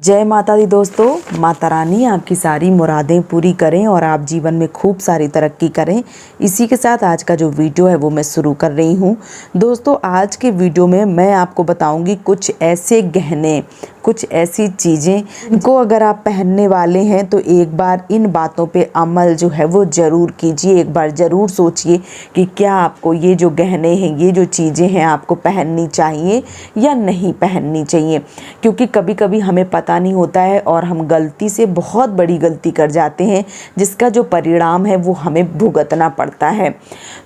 जय माता दी दोस्तों। माता रानी आपकी सारी मुरादें पूरी करें और आप जीवन में खूब सारी तरक्की करें। इसी के साथ आज का जो वीडियो है वो मैं शुरू कर रही हूँ। दोस्तों, आज के वीडियो में मैं आपको बताऊंगी कुछ ऐसे गहने, कुछ ऐसी चीज़ें इनको अगर आप पहनने वाले हैं तो एक बार इन बातों पे अमल जो है वो ज़रूर कीजिए। एक बार ज़रूर सोचिए कि क्या आपको ये जो गहने हैं, ये जो चीज़ें हैं आपको पहननी चाहिए या नहीं पहननी चाहिए। क्योंकि कभी कभी हमें पता नहीं होता है और हम गलती से बहुत बड़ी गलती कर जाते हैं, जिसका जो परिणाम है वो हमें भुगतना पड़ता है।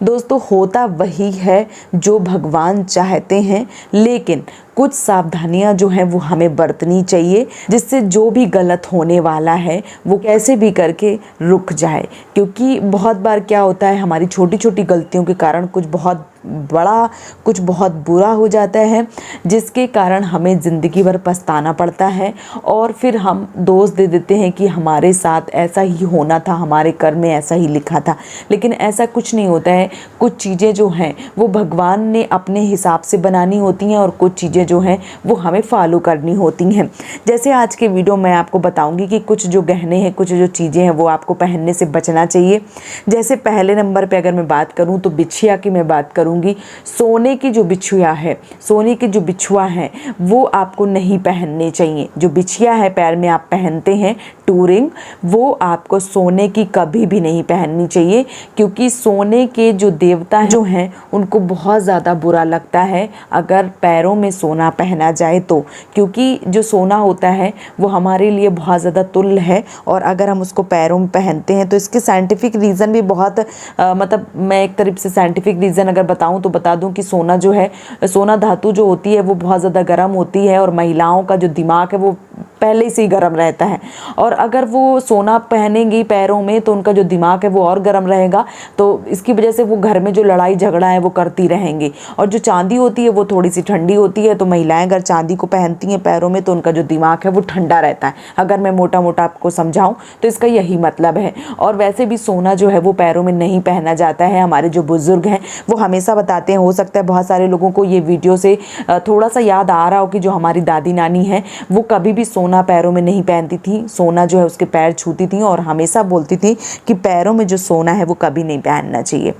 दोस्तों, होता वही है जो भगवान चाहते हैं, लेकिन कुछ सावधानियां जो हैं वो हमें बरतनी चाहिए, जिससे जो भी गलत होने वाला है वो कैसे भी करके रुक जाए। क्योंकि बहुत बार क्या होता है, हमारी छोटी छोटी गलतियों के कारण कुछ बहुत बड़ा, कुछ बहुत बुरा हो जाता है, जिसके कारण हमें ज़िंदगी भर पछताना पड़ता है और फिर हम दोष दे देते हैं कि हमारे साथ ऐसा ही होना था, हमारे कर्म में ऐसा ही लिखा था। लेकिन ऐसा कुछ नहीं होता है। कुछ चीज़ें जो हैं वो भगवान ने अपने हिसाब से बनानी होती हैं और कुछ चीज़ें जो हैं वो हमें फॉलो करनी होती हैं। जैसे आज के वीडियो में आपको बताऊंगी कि कुछ जो गहने हैं, कुछ जो चीज़ें हैं वो आपको पहनने से बचना चाहिए। जैसे पहले नंबर पे अगर मैं बात करूं तो बिछिया की मैं बात करूंगी। सोने की जो बिछुआ है, सोने की जो बिछुआ है वो आपको नहीं पहनने चाहिए। जो बिछिया है पैर में आप पहनते हैं टूरिंग, वो आपको सोने की कभी भी नहीं पहननी चाहिए। क्योंकि सोने के जो देवता जो हैं उनको बहुत ज़्यादा बुरा लगता है अगर पैरों में सोना पहना जाए तो। क्योंकि जो सोना होता है वो हमारे लिए बहुत ज़्यादा तुल्य है और अगर हम उसको पैरों में पहनते हैं तो इसके साइंटिफिक रीज़न भी बहुत मतलब मैं एक तरफ से साइंटिफिक रीज़न अगर बताऊं तो बता दूं कि सोना जो है, सोना धातु जो होती है वो बहुत ज़्यादा गर्म होती है और महिलाओं का जो दिमाग है वो पहले से ही गर्म रहता है। और अगर वो सोना पहनेंगी पैरों में तो उनका जो दिमाग है वो और गर्म रहेगा, तो इसकी वजह से वो घर में जो लड़ाई झगड़ा है वो करती रहेंगी। और जो चांदी होती है वो थोड़ी सी ठंडी होती है, तो महिलाएं अगर चांदी को पहनती हैं पैरों में तो उनका जो दिमाग है वो ठंडा रहता है। अगर मैं मोटा मोटा आपको समझाऊं तो इसका यही मतलब है। और वैसे भी सोना जो है वो पैरों में नहीं पहना जाता है। हमारे जो बुजुर्ग हैं वो हमेशा बताते हैं, हो सकता है बहुत सारे लोगों को ये वीडियो से थोड़ा सा याद आ रहा हो कि जो हमारी दादी नानी है वो कभी भी सोना पैरों में नहीं पहनती थी। सोना जो है उसके पैर छूती थी और हमेशा बोलती थी कि पैरों में जो सोना है वो कभी नहीं पहनना चाहिए।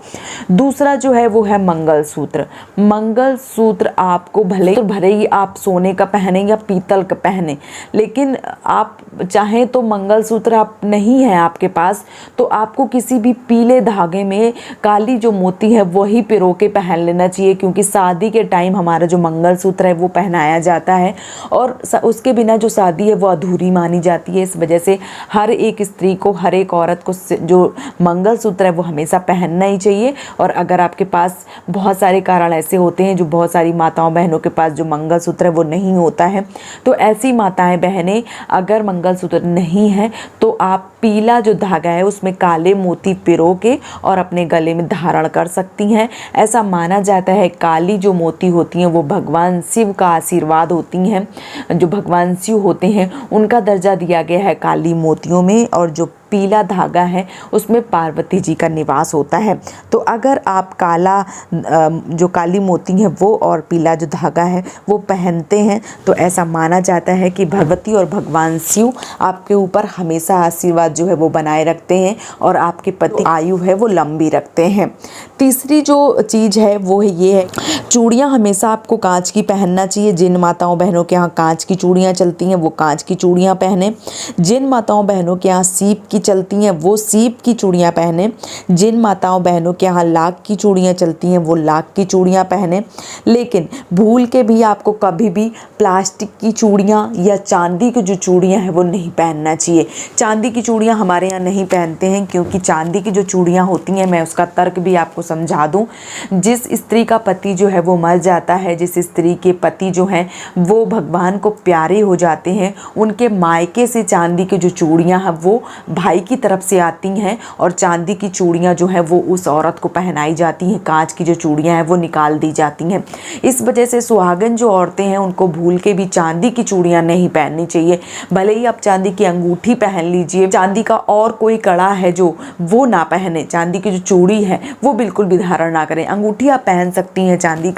दूसरा जो है वो है मंगलसूत्र। मंगलसूत्र आपको भले ही आप सोने का पहने या पीतल का पहने, लेकिन आप चाहें तो मंगलसूत्र आप नहीं है आपके पास तो आपको किसी भी पीले धागे में काली जो मोती है वही पिरो के पहन लेना चाहिए। क्योंकि शादी के टाइम हमारा जो मंगलसूत्र है वो पहनाया जाता है और उसके बिना जो शादी है वो अधूरी मानी जाती है। इस वजह से हर एक स्त्री को, हर एक औरत को जो मंगलसूत्र है वो हमेशा पहनना ही चाहिए। और अगर आपके पास बहुत सारे कारण ऐसे होते हैं, जो बहुत सारी माताओं बहनों के पास जो मंगलसूत्र है वो नहीं होता है, तो ऐसी माताएं बहनें अगर मंगलसूत्र नहीं है तो आप पीला जो धागा है उसमें काले मोती पिरो के और अपने गले में धारण कर सकती हैं। ऐसा माना जाता है काली जो मोती होती हैं वो भगवान शिव का आशीर्वाद होती हैं। जो भगवान शिव होते हैं उनका दर्जा दिया गया है काली मोतियों में, और जो पीला धागा है उसमें पार्वती जी का निवास होता है। तो अगर आप काला जो काली मोती है वो और पीला जो धागा है वो पहनते हैं तो ऐसा माना जाता है कि भगवती और भगवान शिव आपके ऊपर हमेशा आशीर्वाद जो है वो बनाए रखते हैं और आपके पति आयु है वो लंबी रखते हैं। तीसरी जो चीज़ है वो ये है, चूड़ियाँ हमेशा आपको कांच की पहनना चाहिए। जिन माताओं बहनों के यहाँ कांच की चूड़ियाँ चलती हैं वो कांच की चूड़ियाँ पहने। जिन माताओं बहनों के यहाँ सीप की चलती हैं वो सीप की चूड़ियाँ पहने। जिन माताओं बहनों के यहाँ लाख की चूड़ियाँ चलती हैं वो लाख की चूड़ियाँ पहने। लेकिन भूल के भी आपको कभी भी प्लास्टिक की चूड़ियाँ या चांदी की जो चूड़ियाँ हैं वो नहीं पहनना चाहिए। चांदी की चूड़ियाँ हमारे यहाँ नहीं पहनते हैं क्योंकि चांदी की जो चूड़ियाँ होती हैं, मैं उसका तर्क भी आपको समझा दूँ। जिस स्त्री का पति जो है वो मर जाता है, जिस स्त्री के पति जो हैं वो भगवान को प्यारे हो जाते हैं, उनके मायके से चांदी की जो चूड़ियाँ हैं वो भाई की तरफ से आती हैं और चांदी की चूड़ियाँ जो है वो उस औरत को पहनाई जाती हैं, कांच की जो चूड़ियाँ हैं वो निकाल दी जाती हैं। इस वजह से सुहागन जो औरतें हैं उनको भूल के भी चांदी की चूड़ियाँ नहीं पहननी चाहिए। भले ही आप चांदी की अंगूठी पहन लीजिए, चांदी का और कोई कड़ा है जो वो ना पहने, चांदी की जो चूड़ी है वो बिल्कुल भी धारण ना करें। अंगूठी आप पहन सकती हैं चांदी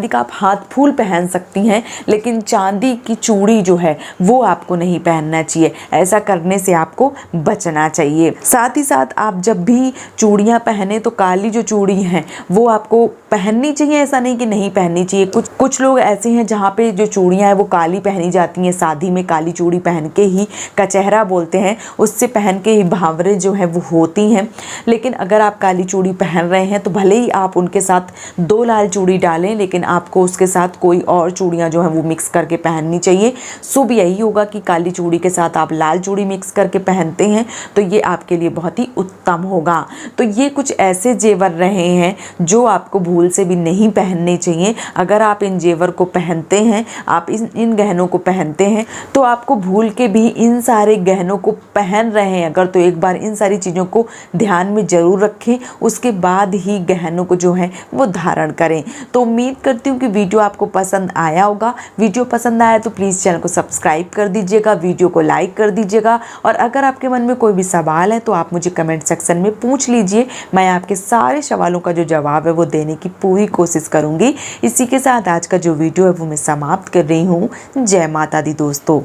का आप हाथ फूल पहन सकती हैं, लेकिन चांदी की चूड़ी जो है वो आपको नहीं पहनना चाहिए। ऐसा करने से आपको बचना चाहिए। साथ ही साथ आप जब भी चूड़ियाँ पहने तो काली जो चूड़ी है वो आपको पहननी चाहिए, ऐसा नहीं कि नहीं पहननी चाहिए। कुछ लोग ऐसे हैं जहाँ पे जो चूड़ियाँ हैं वो काली पहनी जाती हैं, शादी में काली चूड़ी पहन के ही, कचहरा बोलते हैं, उससे पहन के ही भावरें जो है वो होती हैं। लेकिन अगर आप काली चूड़ी पहन रहे हैं तो भले ही आप उनके साथ 2 लाल चूड़ी डालें, लेकिन आपको उसके साथ कोई और चूड़ियाँ जो हैं वो मिक्स करके पहननी चाहिए। शुभ यही होगा कि काली चूड़ी के साथ आप लाल चूड़ी मिक्स करके पहनते हैं तो ये आपके लिए बहुत ही उत्तम होगा। तो ये कुछ ऐसे जेवर रहे हैं जो आपको भूल से भी नहीं पहनने चाहिए। अगर आप इन जेवर को पहनते हैं, आप इन गहनों को पहनते हैं तो आपको भूल के भी इन सारे गहनों को पहन रहे हैं अगर, तो एक बार इन सारी चीज़ों को ध्यान में ज़रूर रखें, उसके बाद ही गहनों को जो है वो धारण करें। तो उम्मीद करती हूँ कि वीडियो आपको पसंद आया होगा। वीडियो पसंद आया तो प्लीज़ चैनल को सब्सक्राइब कर दीजिएगा, वीडियो को लाइक कर दीजिएगा, और अगर आपके मन में कोई भी सवाल है तो आप मुझे कमेंट सेक्शन में पूछ लीजिए। मैं आपके सारे सवालों का जो जवाब है वो देने की पूरी कोशिश करूँगी। इसी के साथ आज का जो वीडियो है वो मैं समाप्त कर रही हूँ। जय माता दी दोस्तों।